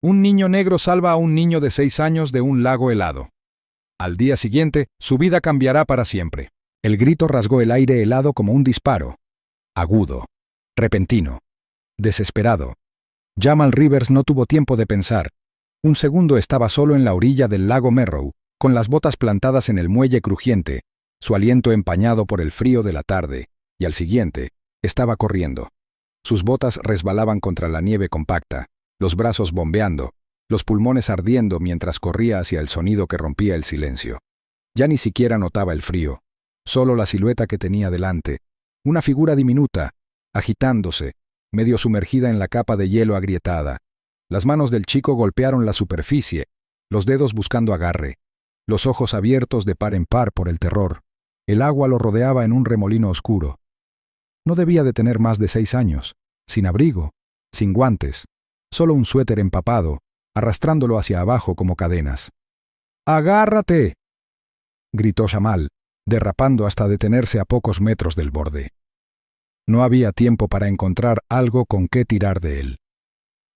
Un niño negro salva a un niño de 6 años de un lago helado. Al día siguiente, su vida cambiará para siempre. El grito rasgó el aire helado como un disparo. Agudo, repentino, desesperado. Jamal Rivers no tuvo tiempo de pensar. Un segundo estaba solo en la orilla del lago Merrow, con las botas plantadas en el muelle crujiente, su aliento empañado por el frío de la tarde, y al siguiente, estaba corriendo. Sus botas resbalaban contra la nieve compacta, los brazos bombeando, los pulmones ardiendo mientras corría hacia el sonido que rompía el silencio. Ya ni siquiera notaba el frío, solo la silueta que tenía delante, una figura diminuta, agitándose, medio sumergida en la capa de hielo agrietada. Las manos del chico golpearon la superficie, los dedos buscando agarre, los ojos abiertos de par en par por el terror. El agua lo rodeaba en un remolino oscuro. No debía de tener más de 6 años, sin abrigo, sin guantes, solo un suéter empapado, arrastrándolo hacia abajo como cadenas. ¡Agárrate!, gritó Jamal, derrapando hasta detenerse a pocos metros del borde. No había tiempo para encontrar algo con qué tirar de él.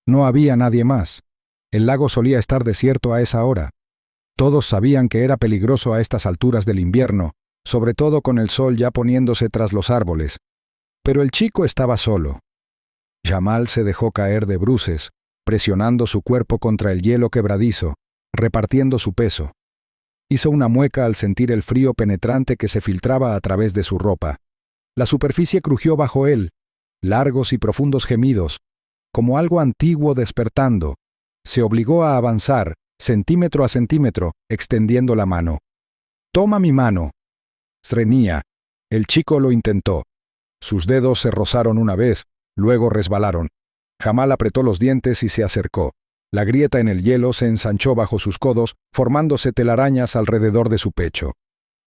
No había nadie más. El lago solía estar desierto a esa hora. Todos sabían que era peligroso a estas alturas del invierno, sobre todo con el sol ya poniéndose tras los árboles. Pero el chico estaba solo. Jamal se dejó caer de bruces, presionando su cuerpo contra el hielo quebradizo, repartiendo su peso. Hizo una mueca al sentir el frío penetrante que se filtraba a través de su ropa. La superficie crujió bajo él, largos y profundos gemidos, como algo antiguo despertando. Se obligó a avanzar, centímetro a centímetro, extendiendo la mano. «Toma mi mano». Srenía. El chico lo intentó. Sus dedos se rozaron una vez, luego resbalaron. Jamal apretó los dientes y se acercó. La grieta en el hielo se ensanchó bajo sus codos, formándose telarañas alrededor de su pecho.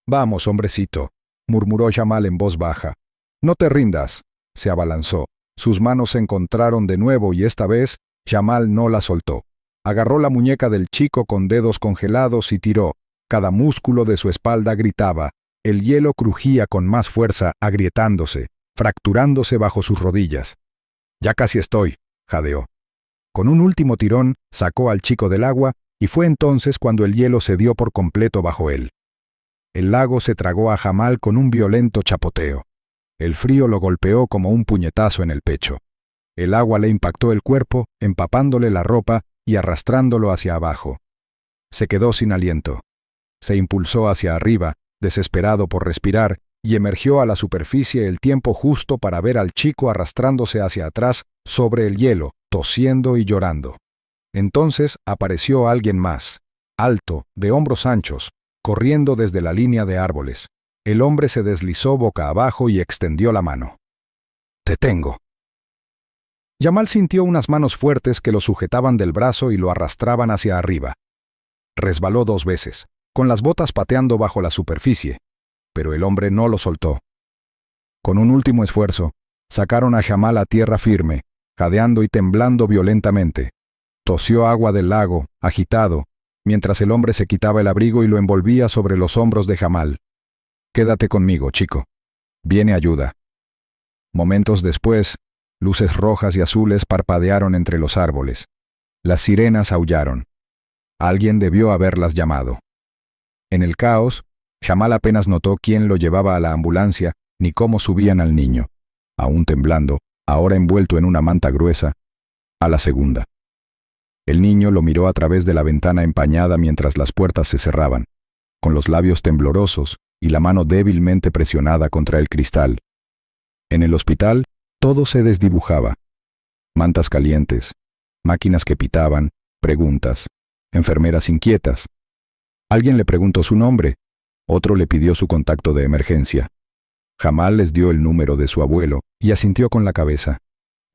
«Vamos, hombrecito», murmuró Jamal en voz baja. «No te rindas». Se abalanzó. Sus manos se encontraron de nuevo y esta vez Jamal no la soltó. Agarró la muñeca del chico con dedos congelados y tiró. Cada músculo de su espalda gritaba. El hielo crujía con más fuerza, agrietándose, fracturándose bajo sus rodillas. «Ya casi estoy», jadeó. Con un último tirón, sacó al chico del agua y fue entonces cuando el hielo cedió por completo bajo él. El lago se tragó a Jamal con un violento chapoteo. El frío lo golpeó como un puñetazo en el pecho. El agua le impactó el cuerpo, empapándole la ropa y arrastrándolo hacia abajo. Se quedó sin aliento. Se impulsó hacia arriba, desesperado por respirar, y emergió a la superficie el tiempo justo para ver al chico arrastrándose hacia atrás sobre el hielo, tosiendo y llorando. Entonces apareció alguien más, alto, de hombros anchos, corriendo desde la línea de árboles. El hombre se deslizó boca abajo y extendió la mano. «Te tengo». Jamal sintió unas manos fuertes que lo sujetaban del brazo y lo arrastraban hacia arriba. Resbaló 2 veces, con las botas pateando bajo la superficie, pero el hombre no lo soltó. Con un último esfuerzo, sacaron a Jamal a tierra firme, jadeando y temblando violentamente. Tosió agua del lago, agitado, mientras el hombre se quitaba el abrigo y lo envolvía sobre los hombros de Jamal. «Quédate conmigo, chico. Viene ayuda». Momentos después, luces rojas y azules parpadearon entre los árboles. Las sirenas aullaron. Alguien debió haberlas llamado. En el caos, Jamal apenas notó quién lo llevaba a la ambulancia ni cómo subían al niño, aún temblando, ahora envuelto en una manta gruesa, a la segunda. El niño lo miró a través de la ventana empañada mientras las puertas se cerraban, con los labios temblorosos y la mano débilmente presionada contra el cristal. En el hospital, todo se desdibujaba. Mantas calientes, máquinas que pitaban, preguntas, enfermeras inquietas. Alguien le preguntó su nombre, otro le pidió su contacto de emergencia. Jamal les dio el número de su abuelo y asintió con la cabeza.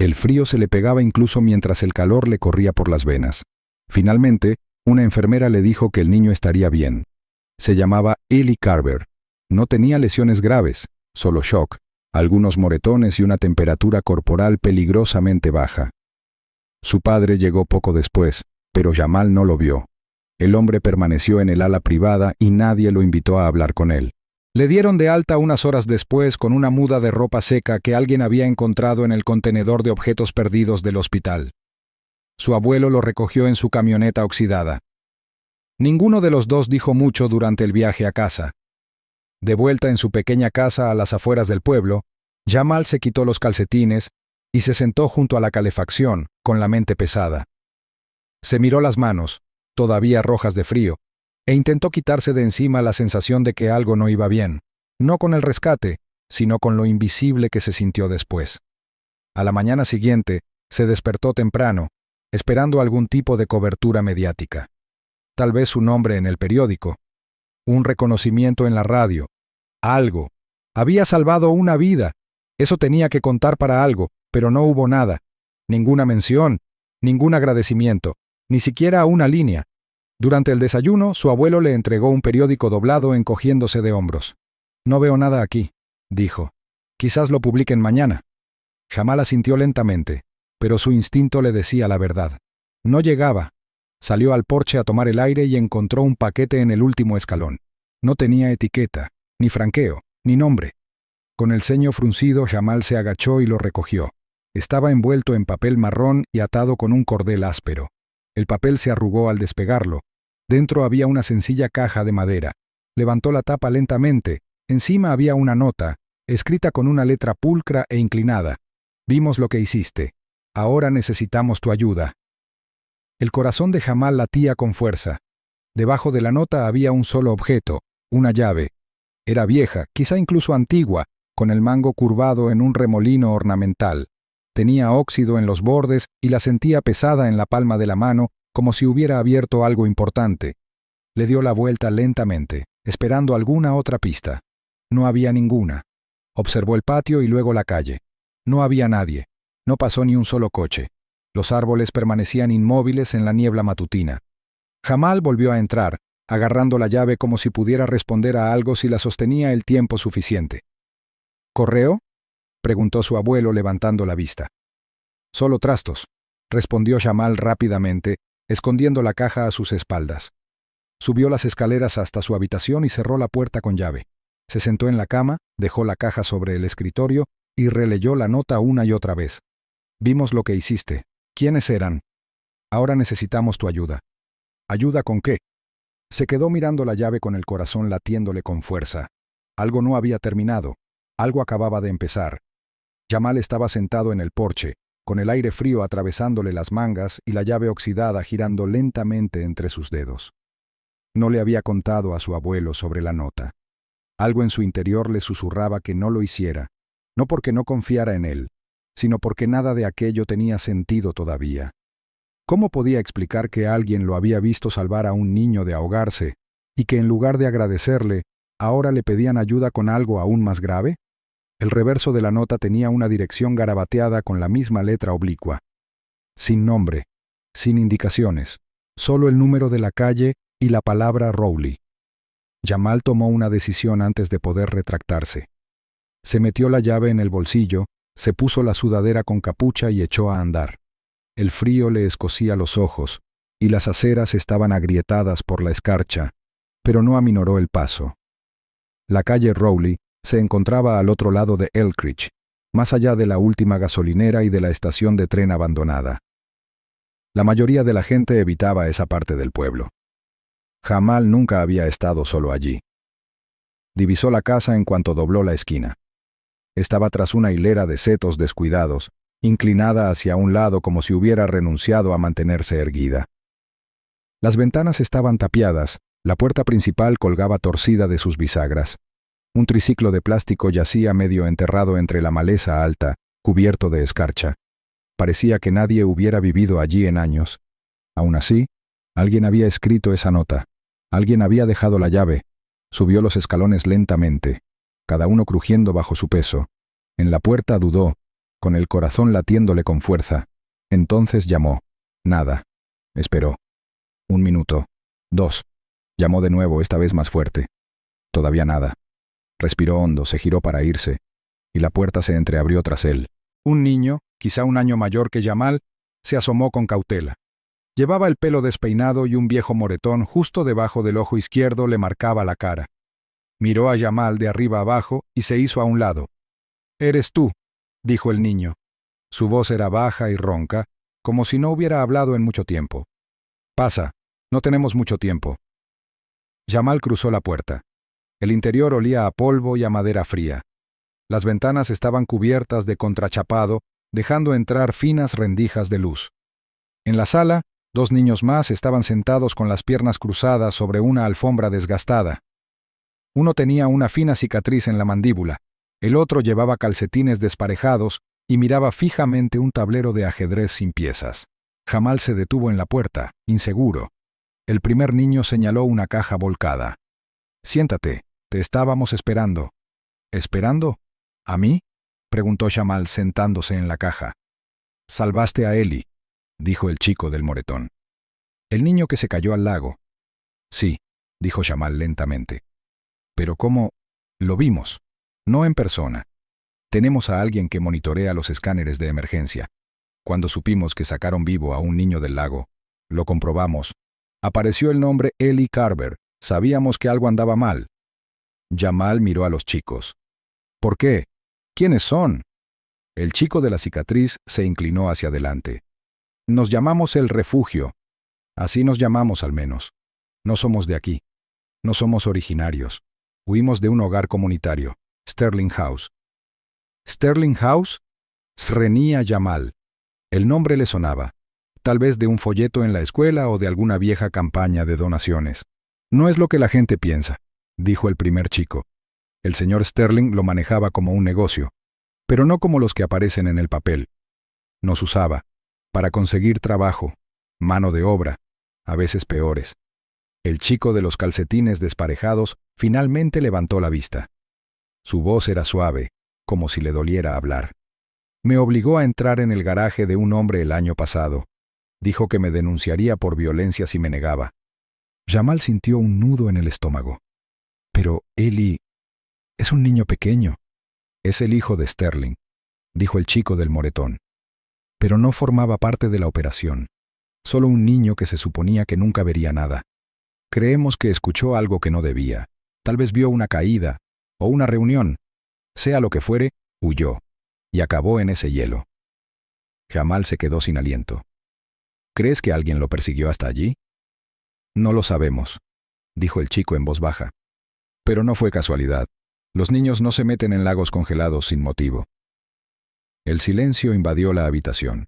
El frío se le pegaba incluso mientras el calor le corría por las venas. Finalmente, una enfermera le dijo que el niño estaría bien. Se llamaba Eli Carver. No tenía lesiones graves, solo shock, algunos moretones y una temperatura corporal peligrosamente baja. Su padre llegó poco después, pero Jamal no lo vio. El hombre permaneció en el ala privada y nadie lo invitó a hablar con él. Le dieron de alta unas horas después con una muda de ropa seca que alguien había encontrado en el contenedor de objetos perdidos del hospital. Su abuelo lo recogió en su camioneta oxidada. Ninguno de los dos dijo mucho durante el viaje a casa. De vuelta en su pequeña casa a las afueras del pueblo, Jamal se quitó los calcetines y se sentó junto a la calefacción, con la mente pesada. Se miró las manos, todavía rojas de frío, e intentó quitarse de encima la sensación de que algo no iba bien, no con el rescate, sino con lo invisible que se sintió después. A la mañana siguiente, se despertó temprano, esperando algún tipo de cobertura mediática. Tal vez su nombre en el periódico, un reconocimiento en la radio, algo. Había salvado una vida. Eso tenía que contar para algo, pero no hubo nada. Ninguna mención, ningún agradecimiento, ni siquiera una línea. Durante el desayuno, su abuelo le entregó un periódico doblado encogiéndose de hombros. «No veo nada aquí», dijo. «Quizás lo publiquen mañana». Jamal asintió lentamente, pero su instinto le decía la verdad. No llegaba. Salió al porche a tomar el aire y encontró un paquete en el último escalón. No tenía etiqueta, ni franqueo, ni nombre. Con el ceño fruncido, Jamal se agachó y lo recogió. Estaba envuelto en papel marrón y atado con un cordel áspero. El papel se arrugó al despegarlo. Dentro había una sencilla caja de madera. Levantó la tapa lentamente. Encima había una nota, escrita con una letra pulcra e inclinada. «Vimos lo que hiciste. Ahora necesitamos tu ayuda». El corazón de Jamal latía con fuerza. Debajo de la nota había un solo objeto, una llave. Era vieja, quizá incluso antigua, con el mango curvado en un remolino ornamental. Tenía óxido en los bordes y la sentía pesada en la palma de la mano, como si hubiera abierto algo importante. Le dio la vuelta lentamente, esperando alguna otra pista. No había ninguna. Observó el patio y luego la calle. No había nadie. No pasó ni un solo coche. Los árboles permanecían inmóviles en la niebla matutina. Jamal volvió a entrar, agarrando la llave como si pudiera responder a algo si la sostenía el tiempo suficiente. «¿Correo?», preguntó su abuelo levantando la vista. «Solo trastos», respondió Jamal rápidamente, escondiendo la caja a sus espaldas. Subió las escaleras hasta su habitación y cerró la puerta con llave. Se sentó en la cama, dejó la caja sobre el escritorio y releyó la nota una y otra vez. «Vimos lo que hiciste. ¿Quiénes eran? Ahora necesitamos tu ayuda». «¿Ayuda con qué?». Se quedó mirando la llave con el corazón latiéndole con fuerza. Algo no había terminado. Algo acababa de empezar. Jamal estaba sentado en el porche, con el aire frío atravesándole las mangas y la llave oxidada girando lentamente entre sus dedos. No le había contado a su abuelo sobre la nota. Algo en su interior le susurraba que no lo hiciera, no porque no confiara en él, sino porque nada de aquello tenía sentido todavía. ¿Cómo podía explicar que alguien lo había visto salvar a un niño de ahogarse y que en lugar de agradecerle, ahora le pedían ayuda con algo aún más grave? El reverso de la nota tenía una dirección garabateada con la misma letra oblicua. Sin nombre, sin indicaciones, solo el número de la calle y la palabra Rowley. Jamal tomó una decisión antes de poder retractarse. Se metió la llave en el bolsillo, se puso la sudadera con capucha y echó a andar. El frío le escocía los ojos, y las aceras estaban agrietadas por la escarcha, pero no aminoró el paso. La calle Rowley se encontraba al otro lado de Elkridge, más allá de la última gasolinera y de la estación de tren abandonada. La mayoría de la gente evitaba esa parte del pueblo. Jamal nunca había estado solo allí. Divisó la casa en cuanto dobló la esquina. Estaba tras una hilera de setos descuidados, inclinada hacia un lado como si hubiera renunciado a mantenerse erguida. Las ventanas estaban tapiadas, la puerta principal colgaba torcida de sus bisagras. Un triciclo de plástico yacía medio enterrado entre la maleza alta, cubierto de escarcha. Parecía que nadie hubiera vivido allí en años. Aún así, alguien había escrito esa nota. Alguien había dejado la llave. Subió los escalones lentamente, cada uno crujiendo bajo su peso. En la puerta dudó, con el corazón latiéndole con fuerza. Entonces llamó. Nada. Esperó. 1 minuto. 2. Llamó de nuevo, esta vez más fuerte. Todavía nada. Respiró hondo, se giró para irse, y la puerta se entreabrió tras él. Un niño, quizá un año mayor que Jamal, se asomó con cautela. Llevaba el pelo despeinado y un viejo moretón justo debajo del ojo izquierdo le marcaba la cara. Miró a Jamal de arriba abajo y se hizo a un lado. «Eres tú», dijo el niño. Su voz era baja y ronca, como si no hubiera hablado en mucho tiempo. Pasa, no tenemos mucho tiempo. Jamal cruzó la puerta. El interior olía a polvo y a madera fría. Las ventanas estaban cubiertas de contrachapado, dejando entrar finas rendijas de luz. En la sala, 2 niños más estaban sentados con las piernas cruzadas sobre una alfombra desgastada. Uno tenía una fina cicatriz en la mandíbula, el otro llevaba calcetines desparejados y miraba fijamente un tablero de ajedrez sin piezas. Jamal se detuvo en la puerta, inseguro. El primer niño señaló una caja volcada. «Siéntate, te estábamos esperando». «¿Esperando? ¿A mí?», preguntó Jamal sentándose en la caja. «Salvaste a Eli», dijo el chico del moretón. «El niño que se cayó al lago». «Sí», dijo Jamal lentamente. «Pero ¿cómo? Lo vimos. No en persona. Tenemos a alguien que monitorea los escáneres de emergencia. Cuando supimos que sacaron vivo a un niño del lago, lo comprobamos. Apareció el nombre Eli Carver. Sabíamos que algo andaba mal». Jamal miró a los chicos. «¿Por qué? ¿Quiénes son?». El chico de la cicatriz se inclinó hacia adelante. «Nos llamamos El Refugio. Así nos llamamos al menos. No somos de aquí. No somos originarios. Huimos de un hogar comunitario, Sterling House». «¿Sterling House?», reñía Jamal. El nombre le sonaba, tal vez de un folleto en la escuela o de alguna vieja campaña de donaciones. «No es lo que la gente piensa», dijo el primer chico. El señor Sterling lo manejaba como un negocio, pero no como los que aparecen en el papel. Nos usaba para conseguir trabajo, mano de obra, a veces peores. El chico de los calcetines desparejados finalmente levantó la vista. Su voz era suave, como si le doliera hablar. «Me obligó a entrar en el garaje de un hombre el año pasado. Dijo que me denunciaría por violencia si me negaba». Jamal sintió un nudo en el estómago. «Pero Eli es un niño pequeño». «Es el hijo de Sterling», dijo el chico del moretón. Pero no formaba parte de la operación. Solo un niño que se suponía que nunca vería nada. Creemos que escuchó algo que no debía. Tal vez vio una caída o una reunión. Sea lo que fuere, huyó y acabó en ese hielo». Jamal se quedó sin aliento. «¿Crees que alguien lo persiguió hasta allí?». «No lo sabemos», dijo el chico en voz baja. «Pero no fue casualidad. Los niños no se meten en lagos congelados sin motivo». El silencio invadió la habitación.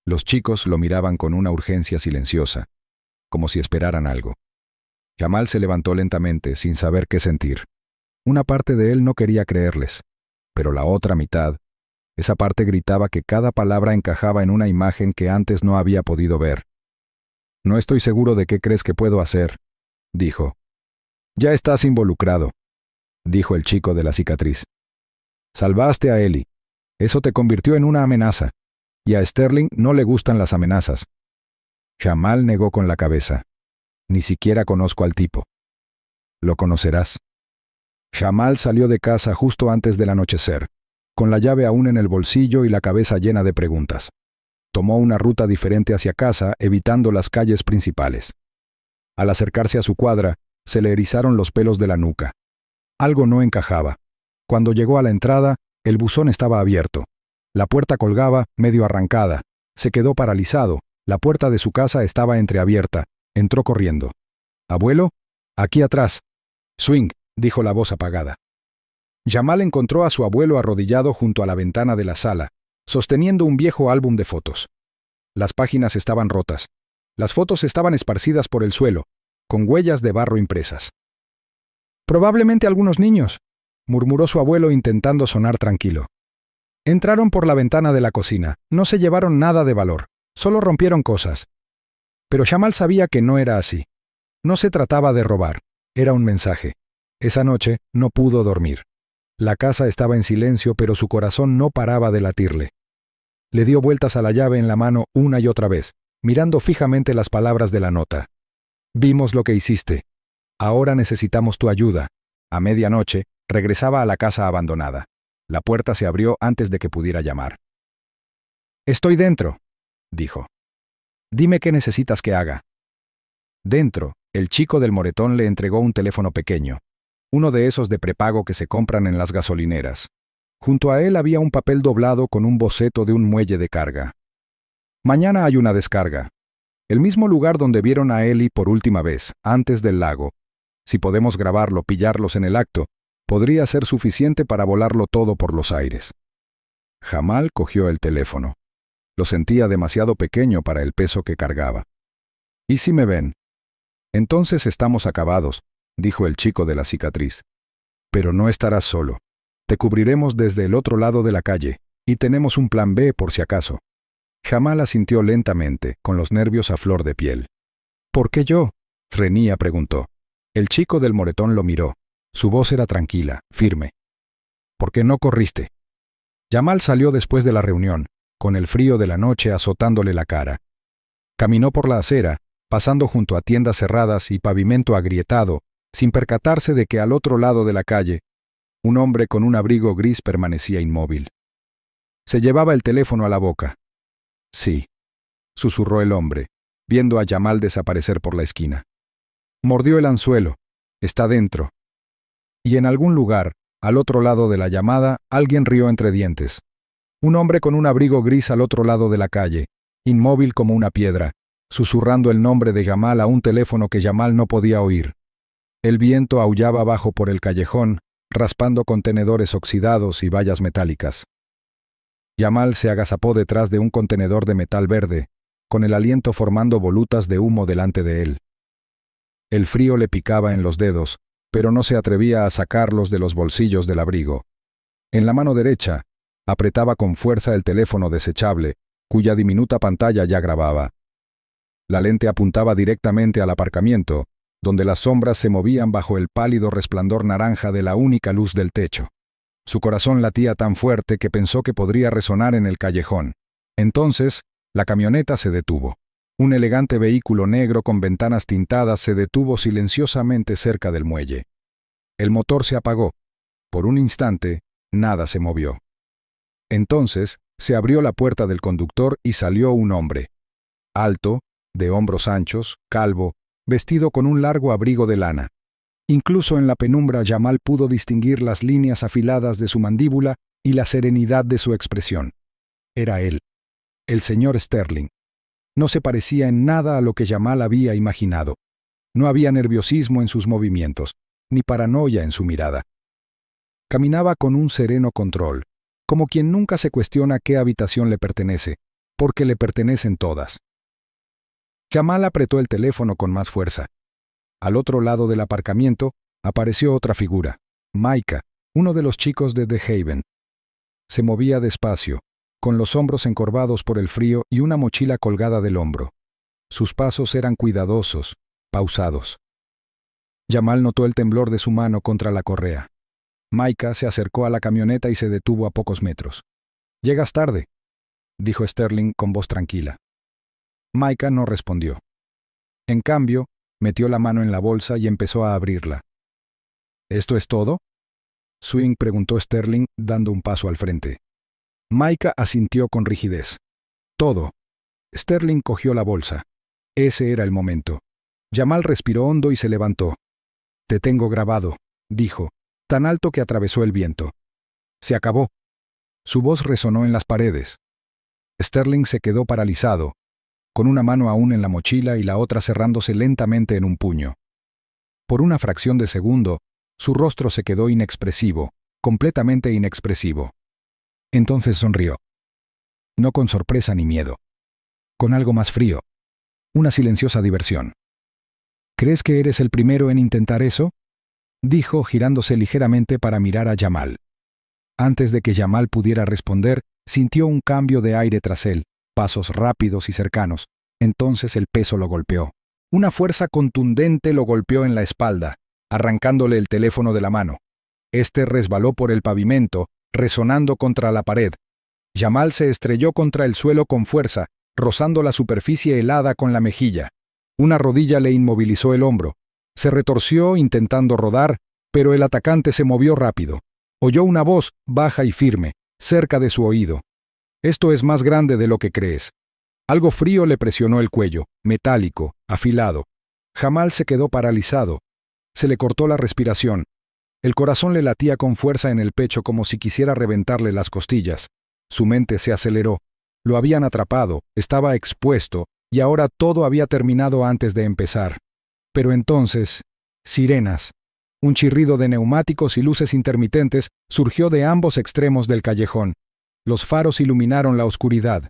Los chicos lo miraban con una urgencia silenciosa, como si esperaran algo. Jamal se levantó lentamente, sin saber qué sentir. Una parte de él no quería creerles, pero la otra mitad, esa parte gritaba que cada palabra encajaba en una imagen que antes no había podido ver. «No estoy seguro de qué crees que puedo hacer», dijo. «Ya estás involucrado», dijo el chico de la cicatriz. «Salvaste a Eli. Eso te convirtió en una amenaza. Y a Sterling no le gustan las amenazas». Jamal negó con la cabeza. «Ni siquiera conozco al tipo». «Lo conocerás». Jamal salió de casa justo antes del anochecer, con la llave aún en el bolsillo y la cabeza llena de preguntas. Tomó una ruta diferente hacia casa, evitando las calles principales. Al acercarse a su cuadra, se le erizaron los pelos de la nuca. Algo no encajaba. Cuando llegó a la entrada, el buzón estaba abierto. La puerta colgaba, medio arrancada. Se quedó paralizado. La puerta de su casa estaba entreabierta. Entró corriendo. «Abuelo, aquí atrás». «Swing», dijo la voz apagada. Jamal encontró a su abuelo arrodillado junto a la ventana de la sala, sosteniendo un viejo álbum de fotos. Las páginas estaban rotas. Las fotos estaban esparcidas por el suelo, con huellas de barro impresas. «Probablemente algunos niños», murmuró su abuelo intentando sonar tranquilo. «Entraron por la ventana de la cocina. No se llevaron nada de valor. Solo rompieron cosas». Pero Jamal sabía que no era así. No se trataba de robar. Era un mensaje. Esa noche no pudo dormir. La casa estaba en silencio, pero su corazón no paraba de latirle. Le dio vueltas a la llave en la mano una y otra vez, mirando fijamente las palabras de la nota. «Vimos lo que hiciste. Ahora necesitamos tu ayuda». A medianoche, regresaba a la casa abandonada. La puerta se abrió antes de que pudiera llamar. «Estoy dentro», dijo. «Dime qué necesitas que haga». Dentro, el chico del moretón le entregó un teléfono pequeño, uno de esos de prepago que se compran en las gasolineras. Junto a él había un papel doblado con un boceto de un muelle de carga. Mañana hay una descarga. El mismo lugar donde vieron a Eli por última vez, antes del lago. Si podemos grabarlo, pillarlos en el acto, podría ser suficiente para volarlo todo por los aires. Jamal cogió el teléfono. Lo sentía demasiado pequeño para el peso que cargaba. ¿Y si me ven? Entonces estamos acabados, dijo el chico de la cicatriz. Pero no estarás solo. Te cubriremos desde el otro lado de la calle, y tenemos un plan B por si acaso. Jamal asintió lentamente, con los nervios a flor de piel. ¿Por qué yo? Renia preguntó. El chico del moretón lo miró. Su voz era tranquila, firme. ¿Por qué no corriste? Jamal salió después de la reunión, con el frío de la noche azotándole la cara. Caminó por la acera, pasando junto a tiendas cerradas y pavimento agrietado, sin percatarse de que al otro lado de la calle, un hombre con un abrigo gris permanecía inmóvil. Se llevaba el teléfono a la boca. Sí, susurró el hombre, viendo a Jamal desaparecer por la esquina. Mordió el anzuelo. Está dentro. Y en algún lugar, al otro lado de la llamada, alguien rió entre dientes. Un hombre con un abrigo gris al otro lado de la calle, inmóvil como una piedra, susurrando el nombre de Jamal a un teléfono que Jamal no podía oír. El viento aullaba abajo por el callejón, raspando contenedores oxidados y vallas metálicas. Jamal se agazapó detrás de un contenedor de metal verde, con el aliento formando volutas de humo delante de él. El frío le picaba en los dedos, pero no se atrevía a sacarlos de los bolsillos del abrigo. En la mano derecha, apretaba con fuerza el teléfono desechable, cuya diminuta pantalla ya grababa. La lente apuntaba directamente al aparcamiento, donde las sombras se movían bajo el pálido resplandor naranja de la única luz del techo. Su corazón latía tan fuerte que pensó que podría resonar en el callejón. Entonces, la camioneta se detuvo. Un elegante vehículo negro con ventanas tintadas se detuvo silenciosamente cerca del muelle. El motor se apagó. Por un instante, nada se movió. Entonces, se abrió la puerta del conductor y salió un hombre. Alto, de hombros anchos, calvo, vestido con un largo abrigo de lana. Incluso en la penumbra Jamal pudo distinguir las líneas afiladas de su mandíbula y la serenidad de su expresión. Era él, el señor Sterling. No se parecía en nada a lo que Jamal había imaginado. No había nerviosismo en sus movimientos, ni paranoia en su mirada. Caminaba con un sereno control, como quien nunca se cuestiona qué habitación le pertenece, porque le pertenecen todas. Jamal apretó el teléfono con más fuerza. Al otro lado del aparcamiento apareció otra figura, Micah, uno de los chicos de The Haven. Se movía despacio, con los hombros encorvados por el frío y una mochila colgada del hombro. Sus pasos eran cuidadosos, pausados. Jamal notó el temblor de su mano contra la correa. Micah se acercó a la camioneta y se detuvo a pocos metros. «Llegas tarde», dijo Sterling con voz tranquila. Micah no respondió. En cambio, metió la mano en la bolsa y empezó a abrirla. ¿Esto es todo?, Swing preguntó Sterling, dando un paso al frente. Micah asintió con rigidez. Todo. Sterling cogió la bolsa. Ese era el momento. Jamal respiró hondo y se levantó. «Te tengo grabado», dijo, tan alto que atravesó el viento. «Se acabó». Su voz resonó en las paredes. Sterling se quedó paralizado, con una mano aún en la mochila y la otra cerrándose lentamente en un puño. Por una fracción de segundo, su rostro se quedó inexpresivo, completamente inexpresivo. Entonces sonrió. No con sorpresa ni miedo. Con algo más frío. Una silenciosa diversión. «¿Crees que eres el primero en intentar eso?», dijo, girándose ligeramente para mirar a Jamal. Antes de que Jamal pudiera responder, sintió un cambio de aire tras él, pasos rápidos y cercanos. Entonces el peso lo golpeó. Una fuerza contundente lo golpeó en la espalda, arrancándole el teléfono de la mano. Este resbaló por el pavimento, resonando contra la pared. Jamal se estrelló contra el suelo con fuerza, rozando la superficie helada con la mejilla. Una rodilla le inmovilizó el hombro. Se retorció intentando rodar, pero el atacante se movió rápido. Oyó una voz, baja y firme, cerca de su oído. «Esto es más grande de lo que crees». Algo frío le presionó el cuello, metálico, afilado. Jamal se quedó paralizado. Se le cortó la respiración. El corazón le latía con fuerza en el pecho como si quisiera reventarle las costillas. Su mente se aceleró. Lo habían atrapado, estaba expuesto, y ahora todo había terminado antes de empezar. Pero entonces, sirenas. Un chirrido de neumáticos y luces intermitentes surgió de ambos extremos del callejón. Los faros iluminaron la oscuridad.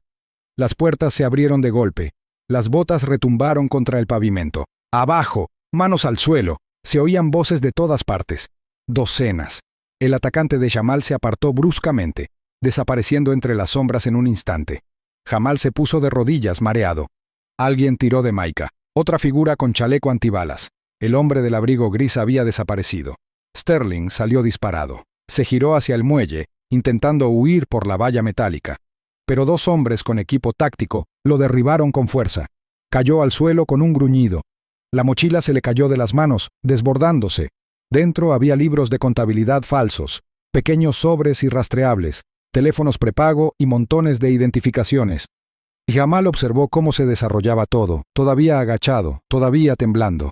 Las puertas se abrieron de golpe. Las botas retumbaron contra el pavimento. ¡Abajo! ¡Manos al suelo! Se oían voces de todas partes. Docenas. El atacante de Jamal se apartó bruscamente, desapareciendo entre las sombras en un instante. Jamal se puso de rodillas, mareado. Alguien tiró de Maika. Otra figura con chaleco antibalas. El hombre del abrigo gris había desaparecido. Sterling salió disparado. Se giró hacia el muelle, intentando huir por la valla metálica. Pero dos hombres con equipo táctico lo derribaron con fuerza. Cayó al suelo con un gruñido. La mochila se le cayó de las manos, desbordándose. Dentro había libros de contabilidad falsos, pequeños sobres irrastreables, teléfonos prepago y montones de identificaciones. Jamal observó cómo se desarrollaba todo, todavía agachado, todavía temblando.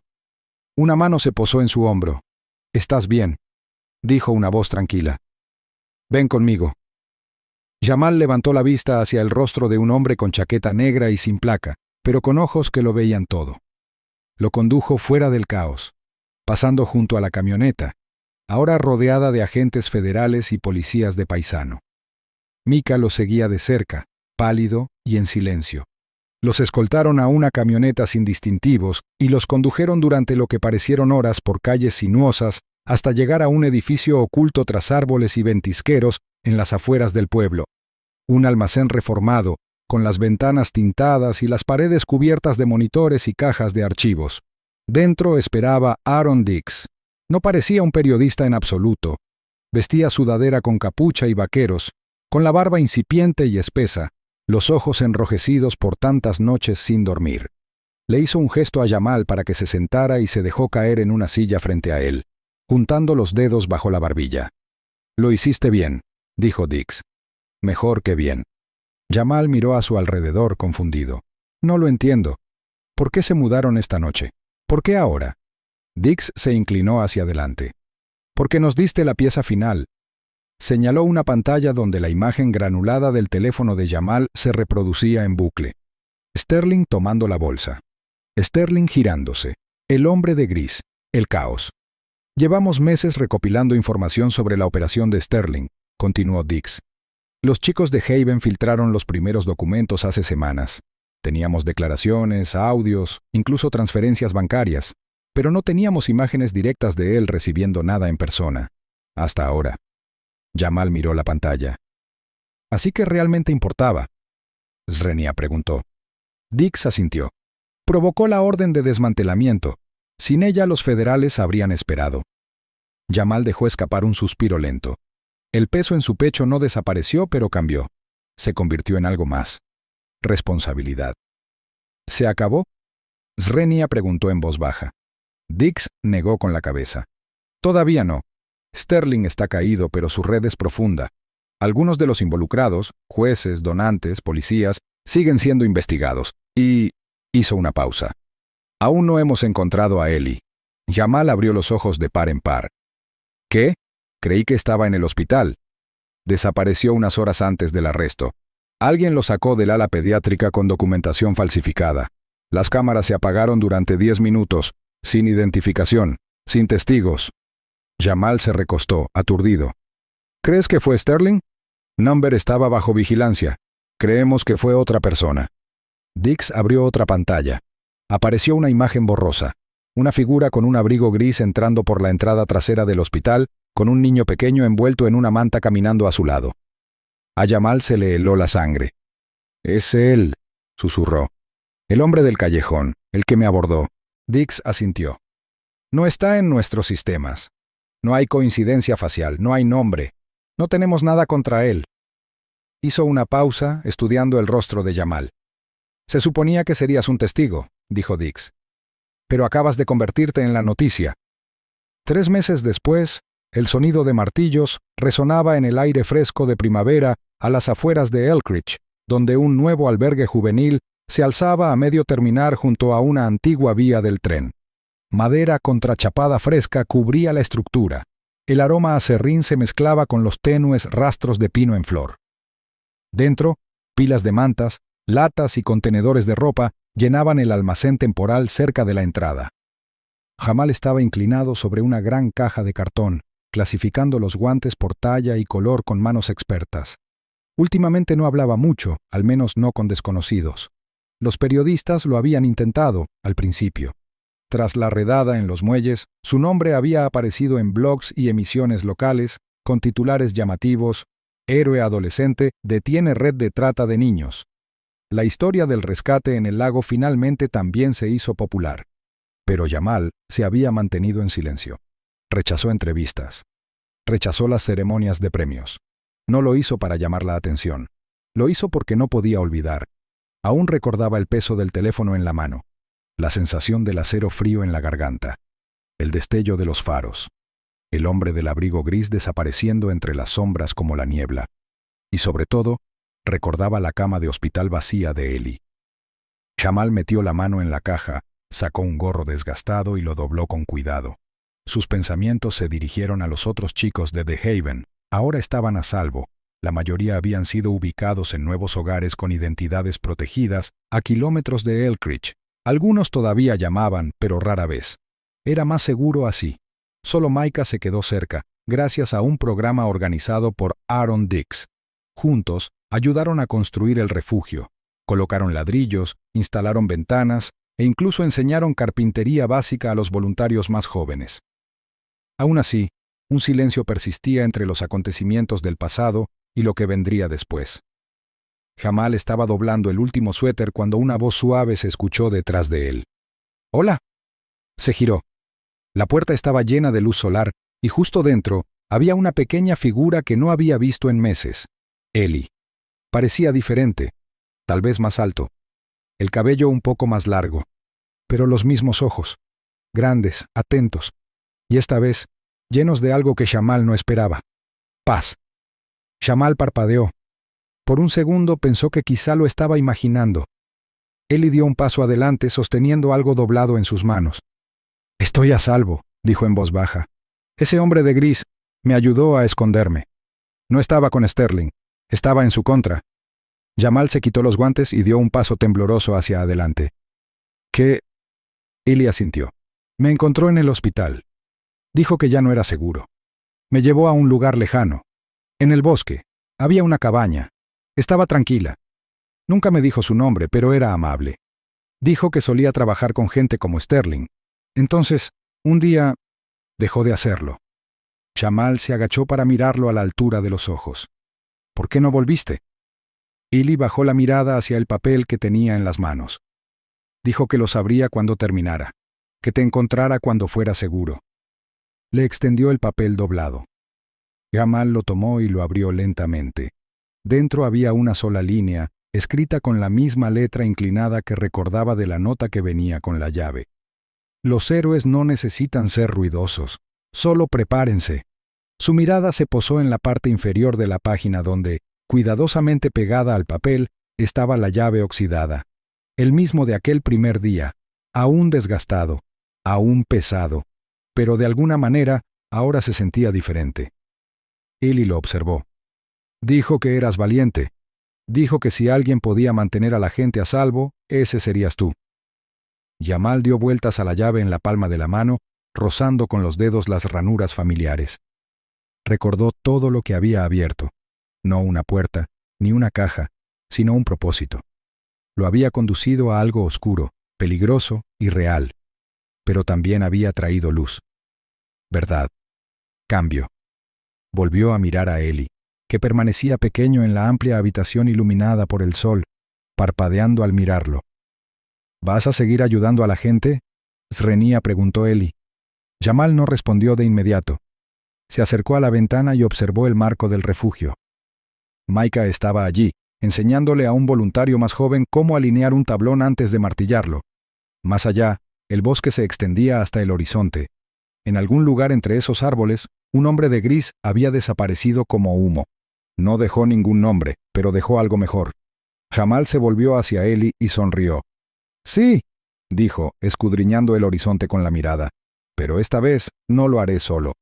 Una mano se posó en su hombro. «¿Estás bien?», dijo una voz tranquila. «Ven conmigo». Jamal levantó la vista hacia el rostro de un hombre con chaqueta negra y sin placa, pero con ojos que lo veían todo. Lo condujo fuera del caos, pasando junto a la camioneta, ahora rodeada de agentes federales y policías de paisano. Mika los seguía de cerca, pálido y en silencio. Los escoltaron a una camioneta sin distintivos y los condujeron durante lo que parecieron horas por calles sinuosas hasta llegar a un edificio oculto tras árboles y ventisqueros en las afueras del pueblo. Un almacén reformado, con las ventanas tintadas y las paredes cubiertas de monitores y cajas de archivos. Dentro esperaba Aaron Dix. No parecía un periodista en absoluto. Vestía sudadera con capucha y vaqueros, con la barba incipiente y espesa, los ojos enrojecidos por tantas noches sin dormir. Le hizo un gesto a Jamal para que se sentara y se dejó caer en una silla frente a él, juntando los dedos bajo la barbilla. «Lo hiciste bien», dijo Dix. «Mejor que bien». Jamal miró a su alrededor confundido. «No lo entiendo. ¿Por qué se mudaron esta noche? ¿Por qué ahora?» Dix se inclinó hacia adelante. «Porque nos diste la pieza final». Señaló una pantalla donde la imagen granulada del teléfono de Jamal se reproducía en bucle. Sterling tomando la bolsa. Sterling girándose. El hombre de gris. El caos. «Llevamos meses recopilando información sobre la operación de Sterling», continuó Dix. «Los chicos de Haven filtraron los primeros documentos hace semanas. Teníamos declaraciones, audios, incluso transferencias bancarias, pero no teníamos imágenes directas de él recibiendo nada en persona. Hasta ahora». Jamal miró la pantalla. «¿Así que realmente importaba?», Srenia preguntó. Dix asintió. «Provocó la orden de desmantelamiento. Sin ella los federales habrían esperado». Jamal dejó escapar un suspiro lento. El peso en su pecho no desapareció, pero cambió. Se convirtió en algo más. Responsabilidad. «¿Se acabó?», Srenia preguntó en voz baja. Dix negó con la cabeza. «Todavía no. Sterling está caído, pero su red es profunda. Algunos de los involucrados, jueces, donantes, policías, siguen siendo investigados. Y...» hizo una pausa. «Aún no hemos encontrado a Eli». Jamal abrió los ojos de par en par. «¿Qué? Creí que estaba en el hospital». «Desapareció unas horas antes del arresto. Alguien lo sacó del ala pediátrica con documentación falsificada. Las cámaras se apagaron durante 10 minutos, sin identificación, sin testigos». Jamal se recostó, aturdido. «¿Crees que fue Sterling? Number estaba bajo vigilancia. Creemos que fue otra persona». Dix abrió otra pantalla. Apareció una imagen borrosa. Una figura con un abrigo gris entrando por la entrada trasera del hospital, con un niño pequeño envuelto en una manta caminando a su lado. A Jamal se le heló la sangre. «Es él», susurró. «El hombre del callejón, el que me abordó». Dix asintió. «No está en nuestros sistemas. No hay coincidencia facial, no hay nombre. No tenemos nada contra él». Hizo una pausa, estudiando el rostro de Jamal. «Se suponía que serías un testigo», dijo Dix. «Pero acabas de convertirte en la noticia». 3 meses después, el sonido de martillos resonaba en el aire fresco de primavera a las afueras de Elkridge, donde un nuevo albergue juvenil se alzaba a medio terminar junto a una antigua vía del tren. Madera contrachapada fresca cubría la estructura. El aroma a serrín se mezclaba con los tenues rastros de pino en flor. Dentro, Pilas de mantas, latas y contenedores de ropa llenaban el almacén temporal cerca de la entrada. Jamal estaba inclinado sobre una gran caja de cartón, clasificando los guantes por talla y color con manos expertas. Últimamente no hablaba mucho, al menos no con desconocidos. Los periodistas lo habían intentado, al principio. Tras la redada en los muelles, su nombre había aparecido en blogs y emisiones locales, con titulares llamativos: «Héroe adolescente detiene red de trata de niños». La historia del rescate en el lago finalmente también se hizo popular. Pero Jamal se había mantenido en silencio. Rechazó entrevistas. Rechazó las ceremonias de premios. No lo hizo para llamar la atención. Lo hizo porque no podía olvidar. Aún recordaba el peso del teléfono en la mano, la sensación del acero frío en la garganta, el destello de los faros, el hombre del abrigo gris desapareciendo entre las sombras como la niebla. Y sobre todo, recordaba la cama de hospital vacía de Eli. Jamal metió la mano en la caja, sacó un gorro desgastado y lo dobló con cuidado. Sus pensamientos se dirigieron a los otros chicos de The Haven. Ahora estaban a salvo. La mayoría habían sido ubicados en nuevos hogares con identidades protegidas a kilómetros de Elkridge. Algunos todavía llamaban, pero rara vez. Era más seguro así. Solo Micah se quedó cerca, gracias a un programa organizado por Aaron Dix. Juntos, ayudaron a construir el refugio. Colocaron ladrillos, instalaron ventanas e incluso enseñaron carpintería básica a los voluntarios más jóvenes. Aún así, un silencio persistía entre los acontecimientos del pasado y lo que vendría después. Jamal estaba doblando el último suéter cuando una voz suave se escuchó detrás de él. «¡Hola!». Se giró. La puerta estaba llena de luz solar y justo dentro había una pequeña figura que no había visto en meses. Eli. Parecía diferente, tal vez más alto, el cabello un poco más largo, pero los mismos ojos, grandes, atentos, y esta vez llenos de algo que Jamal no esperaba: paz. Jamal parpadeó. Por un segundo pensó que quizá lo estaba imaginando. Eli dio un paso adelante sosteniendo algo doblado en sus manos. «Estoy a salvo», dijo en voz baja. «Ese hombre de gris me ayudó a esconderme. No estaba con Sterling, estaba en su contra». Jamal se quitó los guantes y dio un paso tembloroso hacia adelante. «¿Qué?». Eli asintió. «Me encontró en el hospital. Dijo que ya no era seguro. Me llevó a un lugar lejano. En el bosque. Había una cabaña. Estaba tranquila. Nunca me dijo su nombre, pero era amable. Dijo que solía trabajar con gente como Sterling. Entonces, un día, dejó de hacerlo». Jamal se agachó para mirarlo a la altura de los ojos. «¿Por qué no volviste?». Eli bajó la mirada hacia el papel que tenía en las manos. Dijo que lo sabría cuando terminara, que te encontrara cuando fuera seguro. Le extendió el papel doblado. Jamal lo tomó y lo abrió lentamente. Dentro había una sola línea, escrita con la misma letra inclinada que recordaba de la nota que venía con la llave. «Los héroes no necesitan ser ruidosos. Solo prepárense». Su mirada se posó en la parte inferior de la página donde, cuidadosamente pegada al papel, estaba la llave oxidada. El mismo de aquel primer día, aún desgastado, aún pesado, pero de alguna manera ahora se sentía diferente. Eli lo observó. «Dijo que eras valiente. Dijo que si alguien podía mantener a la gente a salvo, ese serías tú». Jamal dio vueltas a la llave en la palma de la mano, rozando con los dedos las ranuras familiares. Recordó todo lo que había abierto. No una puerta, ni una caja, sino un propósito. Lo había conducido a algo oscuro, peligroso y real, pero también había traído luz. Verdad. Cambio. Volvió a mirar a Eli, que permanecía pequeño en la amplia habitación iluminada por el sol, parpadeando al mirarlo. «¿Vas a seguir ayudando a la gente?», Srenia preguntó Eli. Jamal no respondió de inmediato. Se acercó a la ventana y observó el marco del refugio. Micah estaba allí, enseñándole a un voluntario más joven cómo alinear un tablón antes de martillarlo. Más allá, el bosque se extendía hasta el horizonte. En algún lugar entre esos árboles, un hombre de gris había desaparecido como humo. No dejó ningún nombre, pero dejó algo mejor. Jamal se volvió hacia Eli y sonrió. «Sí», dijo, escudriñando el horizonte con la mirada, «pero esta vez no lo haré solo.